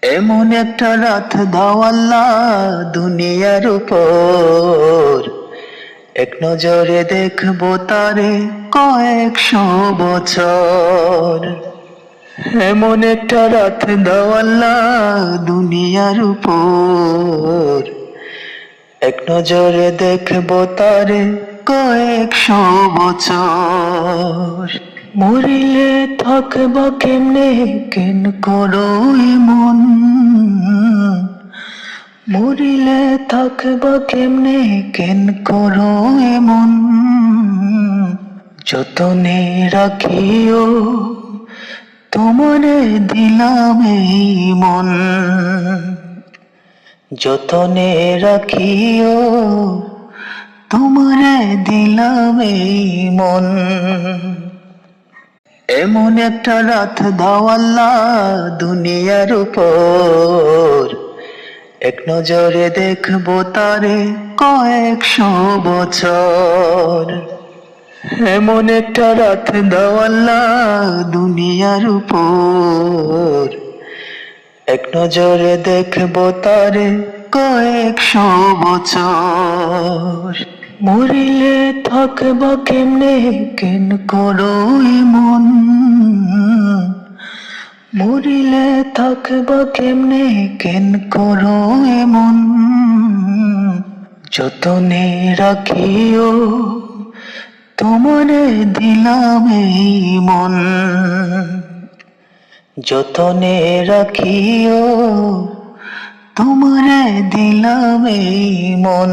এমন একটা রাত দাও আল্লাহ দুনিয়ার উপর, এক নজরে দেখবো তারে কয়েকশো বছর। এমন একটা রাত দাও আল্লাহ দুনিয়ার উপর, এক নজরে দেখবো তারে কয়েকশো বছর। মরিলে থাকব কেমনে কেন করো এমন, মরিলে থাকব কেমনে কেন করো এমন, যতনে রাখিও তোমারে দিলাম এই মন, যতনে রাখিও তোমারে দিলাম এই মন। এমন একটা রাত দাও আল্লাহ দুনিয়ার উপর, এক নজরে দেখবো তারে কয়েকশো বছর। এমন একটা রাত দাও আল্লাহ দুনিয়ার উপর, এক নজরে দেখবো তারে কয়েকশো বছর। মরিলে থাকব কেমনে কেন করো এমন, মরিলে থাকব কেমনে কেন করো এমন, যতনে রাখিও তোমারে দিলাম এই মন, যতনে রাখিও তোমারে দিলাম এই মন।